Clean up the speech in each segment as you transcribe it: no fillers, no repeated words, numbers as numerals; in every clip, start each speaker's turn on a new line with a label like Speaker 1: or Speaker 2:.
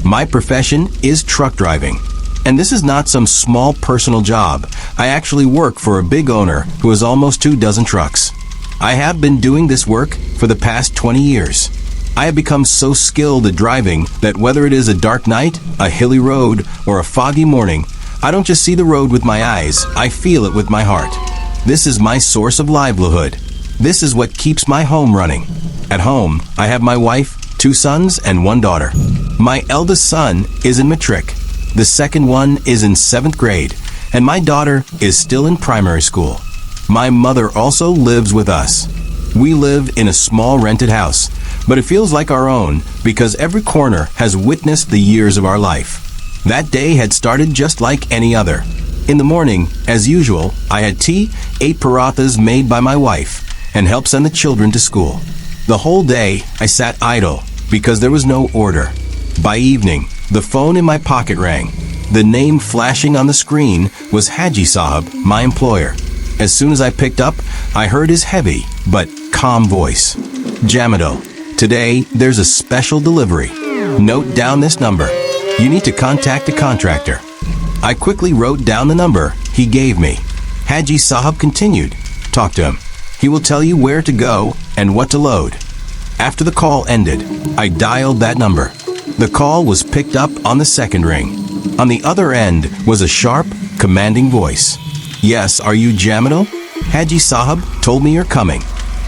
Speaker 1: My profession is truck driving. And this is not some small personal job. I actually work for a big owner who has almost 24 trucks. I have been doing this work for the past 20 years. I have become so skilled at driving that whether it is a dark night, a hilly road, or a foggy morning, I don't just see the road with my eyes, I feel it with my heart. This is my source of livelihood. This is what keeps my home running. At home, I have my wife, 2 sons, and 1 daughter. My eldest son is in matric. The second one is in 7th grade, and my daughter is still in primary school. My mother also lives with us. We live in a small rented house, but it feels like our own because every corner has witnessed the years of our life. That day had started just like any other. In the morning, as usual, I had tea, 8 parathas made by my wife, and helped send the children to school. The whole day, I sat idle because there was no order. By evening, the phone in my pocket rang. The name flashing on the screen was Haji Sahab, my employer. As soon as I picked up, I heard his heavy but calm voice. Jamado, today there's a special delivery. Note down this number. You need to contact the contractor. I quickly wrote down the number he gave me. Haji Sahab continued. Talk to him. He will tell you where to go and what to load. After the call ended, I dialed that number. The call was picked up on the second ring. On the other end was a sharp, commanding voice. Yes, are you Jamil? Haji Sahab told me you're coming.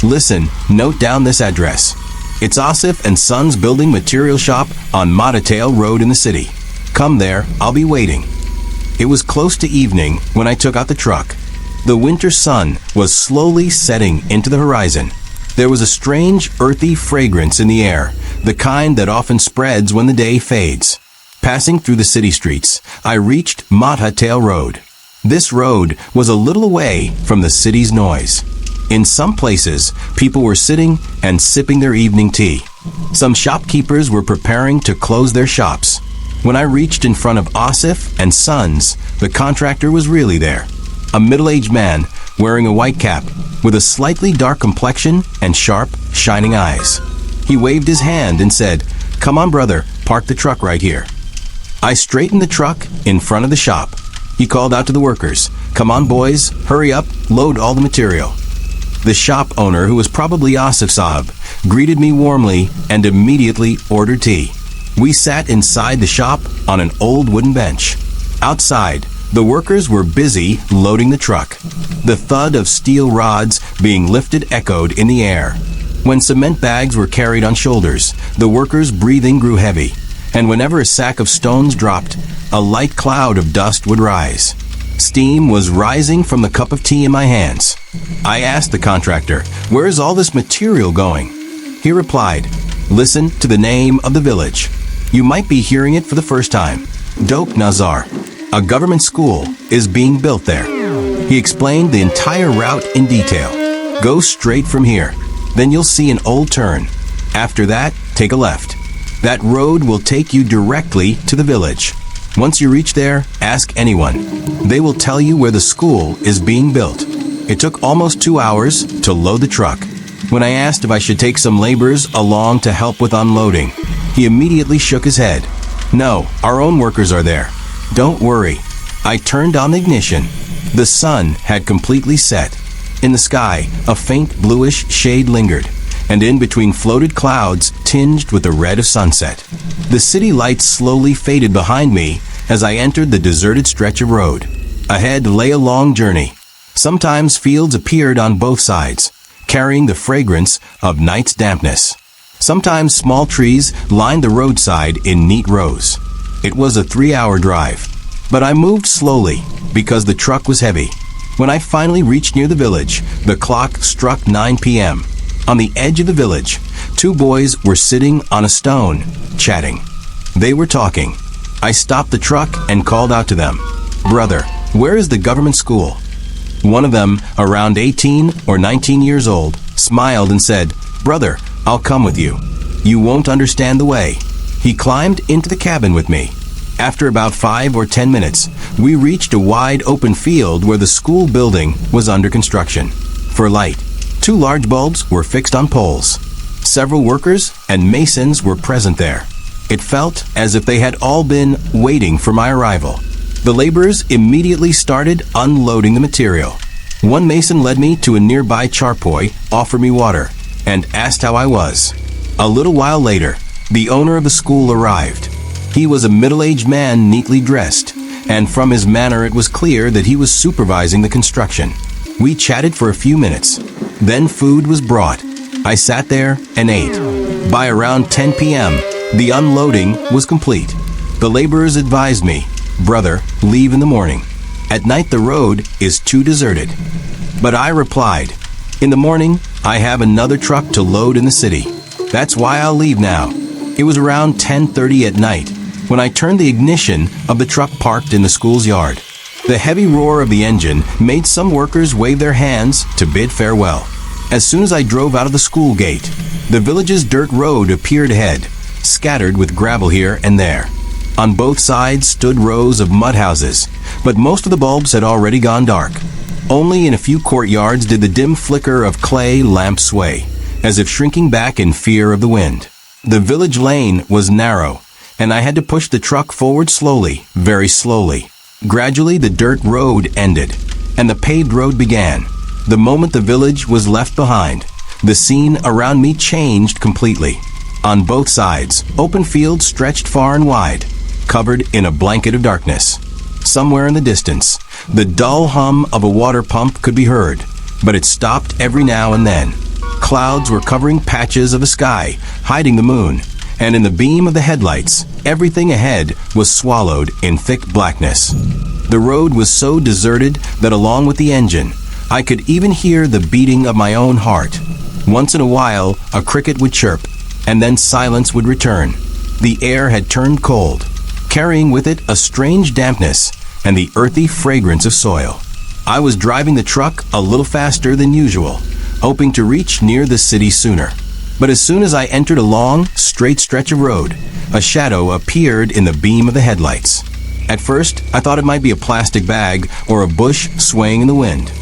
Speaker 1: Listen, note down this address. It's Asif and Sons Building Material Shop on Matatail Road in the city. Come there, I'll be waiting. It was close to evening when I took out the truck. The winter sun was slowly setting into the horizon. There was a strange, earthy fragrance in the air, the kind that often spreads when the day fades. Passing through the city streets, I reached Matatail Road. This road was a little away from the city's noise. In some places, people were sitting and sipping their evening tea. Some shopkeepers were preparing to close their shops. When I reached in front of Asif and Sons, the contractor was really there. A middle-aged man wearing a white cap with a slightly dark complexion and sharp, shining eyes. He waved his hand and said, "Come on, brother, park the truck right here." I straightened the truck in front of the shop. He called out to the workers, "Come on, boys, hurry up, load all the material." The shop owner, who was probably Asif Sahab, greeted me warmly and immediately ordered tea. We sat inside the shop on an old wooden bench. Outside, the workers were busy loading the truck. The thud of steel rods being lifted echoed in the air. When cement bags were carried on shoulders, the workers' breathing grew heavy, and whenever a sack of stones dropped, a light cloud of dust would rise. Steam was rising from the cup of tea in my hands. I asked the contractor, "Where is all this material going?" He replied, "Listen to the name of the village. You might be hearing it for the first time. Dok Nazar. A government school is being built there." He explained the entire route in detail. "Go straight from here. Then you'll see an old turn. After that, take a left. That road will take you directly to the village. Once you reach there, ask anyone. They will tell you where the school is being built." It took almost 2 hours to load the truck. When I asked if I should take some laborers along to help with unloading, he immediately shook his head. "No, our own workers are there. Don't worry." I turned on the ignition. The sun had completely set. In the sky, a faint bluish shade lingered, and in between floated clouds tinged with the red of sunset. The city lights slowly faded behind me as I entered the deserted stretch of road. Ahead lay a long journey. Sometimes fields appeared on both sides, carrying the fragrance of night's dampness. Sometimes small trees lined the roadside in neat rows. It was a 3-hour drive, but I moved slowly because the truck was heavy. When I finally reached near the village, the clock struck 9 p.m. On the edge of the village, 2 boys were sitting on a stone, chatting. They were talking. I stopped the truck and called out to them, "Brother, where is the government school?" One of them, around 18 or 19 years old, smiled and said, "Brother, I'll come with you. You won't understand the way." He climbed into the cabin with me. After about 5 or 10 minutes, we reached a wide open field where the school building was under construction. For light, 2 large bulbs were fixed on poles. Several workers and masons were present there. It felt as if they had all been waiting for my arrival. The laborers immediately started unloading the material. One mason led me to a nearby charpoy, offered me water, and asked how I was. A little while later, the owner of the school arrived. He was a middle-aged man neatly dressed, and from his manner it was clear that he was supervising the construction. We chatted for a few minutes. Then food was brought. I sat there and ate. By around 10 p.m., the unloading was complete. The laborers advised me, "Brother, leave in the morning. At night the road is too deserted." But I replied, "In the morning, I have another truck to load in the city. That's why I'll leave now." It was around 10:30 at night when I turned the ignition of the truck parked in the school's yard. The heavy roar of the engine made some workers wave their hands to bid farewell. As soon as I drove out of the school gate, the village's dirt road appeared ahead, scattered with gravel here and there. On both sides stood rows of mud houses, but most of the bulbs had already gone dark. Only in a few courtyards did the dim flicker of clay lamps sway, as if shrinking back in fear of the wind. The village lane was narrow, and I had to push the truck forward slowly, very slowly. Gradually, the dirt road ended, and the paved road began. The moment the village was left behind, the scene around me changed completely. On both sides, open fields stretched far and wide, covered in a blanket of darkness. Somewhere in the distance, the dull hum of a water pump could be heard, but it stopped every now and then. Clouds were covering patches of the sky, hiding the moon, and in the beam of the headlights, everything ahead was swallowed in thick blackness. The road was so deserted that along with the engine, I could even hear the beating of my own heart. Once in a while, a cricket would chirp, and then silence would return. The air had turned cold, carrying with it a strange dampness and the earthy fragrance of soil. I was driving the truck a little faster than usual, hoping to reach near the city sooner. But as soon as I entered a long, straight stretch of road, a shadow appeared in the beam of the headlights. At first, I thought it might be a plastic bag or a bush swaying in the wind.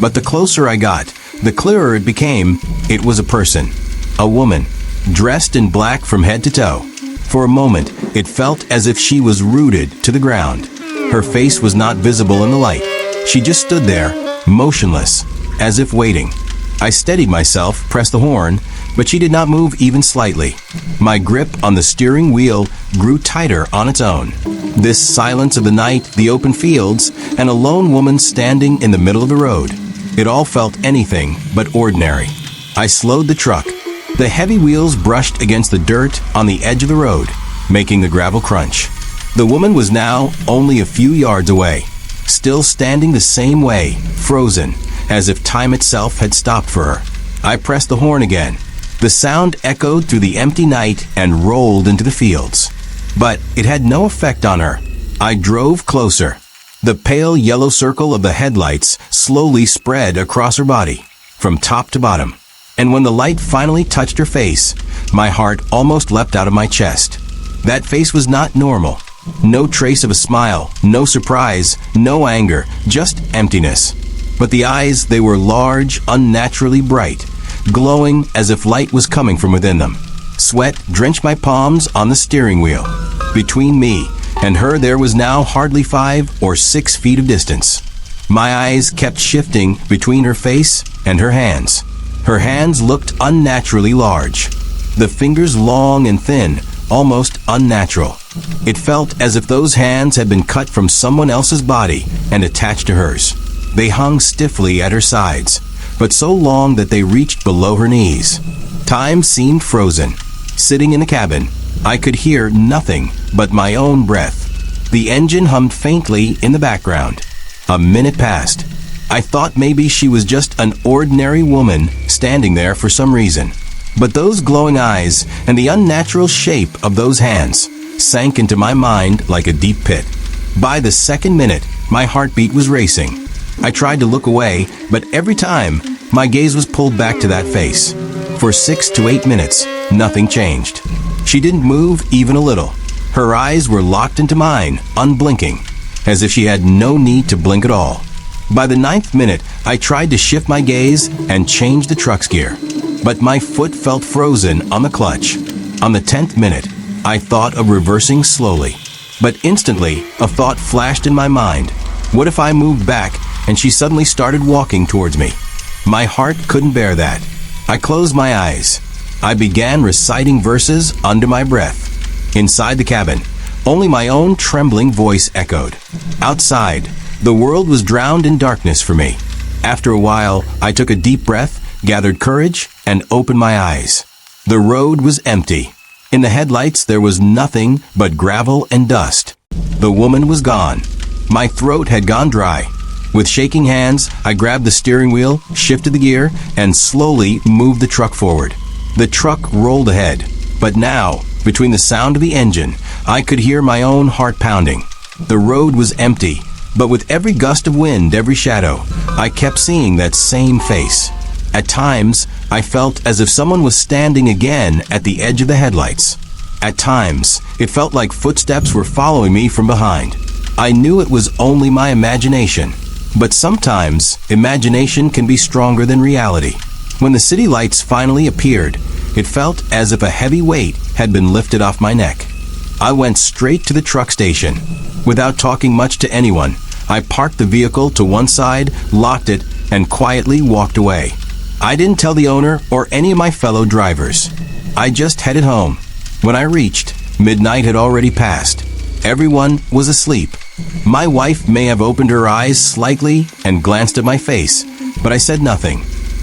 Speaker 1: But the closer I got, the clearer it became. It was a person, a woman, dressed in black from head to toe. For a moment, it felt as if she was rooted to the ground. Her face was not visible in the light. She just stood there, motionless, as if waiting. I steadied myself, pressed the horn, but she did not move even slightly. My grip on the steering wheel grew tighter on its own. This silence of the night, the open fields, and a lone woman standing in the middle of the road. It all felt anything but ordinary. I slowed the truck. The heavy wheels brushed against the dirt on the edge of the road, making the gravel crunch. The woman was now only a few yards away, still standing the same way, frozen, as if time itself had stopped for her. I pressed the horn again. The sound echoed through the empty night and rolled into the fields. But it had no effect on her. I drove closer. The pale yellow circle of the headlights slowly spread across her body, from top to bottom. And when the light finally touched her face, my heart almost leapt out of my chest. That face was not normal. No trace of a smile, no surprise, no anger, just emptiness. But the eyes, they were large, unnaturally bright, glowing as if light was coming from within them. Sweat drenched my palms on the steering wheel. Between me and her there was now hardly 5 or 6 feet of distance. My eyes kept shifting between her face and her hands. Her hands looked unnaturally large, the fingers long and thin, almost unnatural. It felt as if those hands had been cut from someone else's body and attached to hers. They hung stiffly at her sides, but so long that they reached below her knees. Time seemed frozen. Sitting in the cabin, I could hear nothing but my own breath. The engine hummed faintly in the background. A minute passed. I thought maybe she was just an ordinary woman standing there for some reason. But those glowing eyes and the unnatural shape of those hands sank into my mind like a deep pit. By the second minute, my heartbeat was racing. I tried to look away, but every time, my gaze was pulled back to that face. For 6 to 8 minutes, nothing changed. She didn't move even a little. Her eyes were locked into mine, unblinking, as if she had no need to blink at all. By the 9th minute, I tried to shift my gaze and change the truck's gear, but my foot felt frozen on the clutch. On the 10th minute, I thought of reversing slowly. But instantly, a thought flashed in my mind. What if I moved back and she suddenly started walking towards me? My heart couldn't bear that. I closed my eyes. I began reciting verses under my breath. Inside the cabin, only my own trembling voice echoed. Outside, the world was drowned in darkness for me. After a while, I took a deep breath, gathered courage, and opened my eyes. The road was empty. In the headlights, there was nothing but gravel and dust. The woman was gone. My throat had gone dry. With shaking hands, I grabbed the steering wheel, shifted the gear, and slowly moved the truck forward. The truck rolled ahead, but now, between the sound of the engine, I could hear my own heart pounding. The road was empty, but with every gust of wind, every shadow, I kept seeing that same face. At times, I felt as if someone was standing again at the edge of the headlights. At times, it felt like footsteps were following me from behind. I knew it was only my imagination. But sometimes, imagination can be stronger than reality. When the city lights finally appeared, it felt as if a heavy weight had been lifted off my neck. I went straight to the truck station. Without talking much to anyone, I parked the vehicle to one side, locked it, and quietly walked away. I didn't tell the owner or any of my fellow drivers. I just headed home. When I reached, midnight had already passed. Everyone was asleep. My wife may have opened her eyes slightly and glanced at my face, but I said nothing.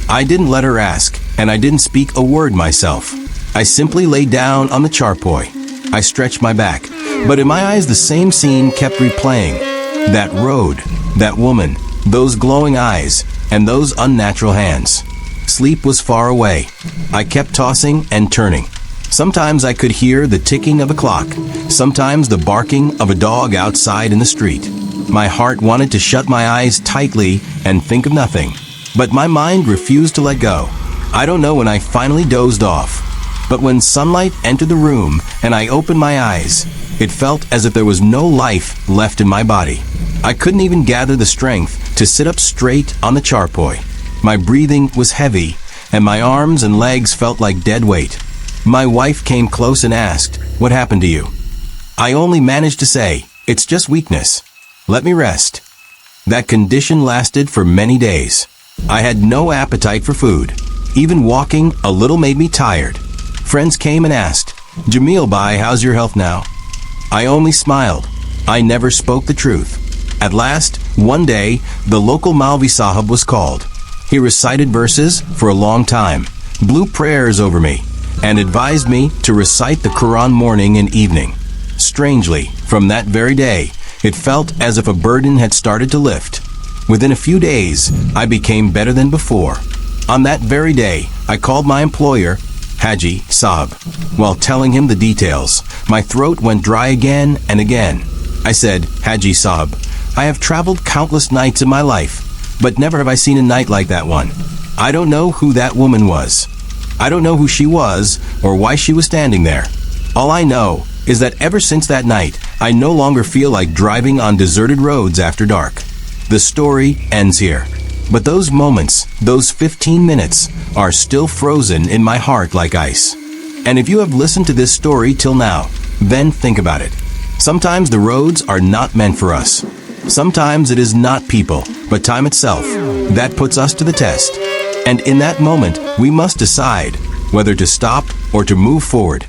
Speaker 1: I didn't let her ask, and I didn't speak a word myself. I simply lay down on the charpoy. I stretched my back, but in my eyes the same scene kept replaying. That road, that woman, those glowing eyes, and those unnatural hands. Sleep was far away. I kept tossing and turning. Sometimes I could hear the ticking of a clock, sometimes the barking of a dog outside in the street. My heart wanted to shut my eyes tightly and think of nothing, but my mind refused to let go. I don't know when I finally dozed off, but when sunlight entered the room and I opened my eyes, it felt as if there was no life left in my body. I couldn't even gather the strength to sit up straight on the charpoy. My breathing was heavy, and my arms and legs felt like dead weight. My wife came close and asked, "What happened to you?" I only managed to say, "It's just weakness. Let me rest." That condition lasted for many days. I had no appetite for food. Even walking a little made me tired. Friends came and asked, "Jamil Bhai, how's your health now?" I only smiled. I never spoke the truth. At last, one day, the local Maulvi Sahib was called. He recited verses for a long time, blew prayers over me, and advised me to recite the Quran morning and evening. Strangely, from that very day, it felt as if a burden had started to lift. Within a few days, I became better than before. On that very day, I called my employer, Haji Saab. While telling him the details, my throat went dry again and again. I said, "Haji Saab, I have traveled countless nights in my life, but never have I seen a night like that one. I don't know who that woman was. I don't know who she was or why she was standing there. All I know is that ever since that night, I no longer feel like driving on deserted roads after dark." The story ends here. But those moments, those 15 minutes, are still frozen in my heart like ice. And if you have listened to this story till now, then think about it. Sometimes the roads are not meant for us. Sometimes it is not people, but time itself, that puts us to the test. And in that moment, we must decide whether to stop or to move forward.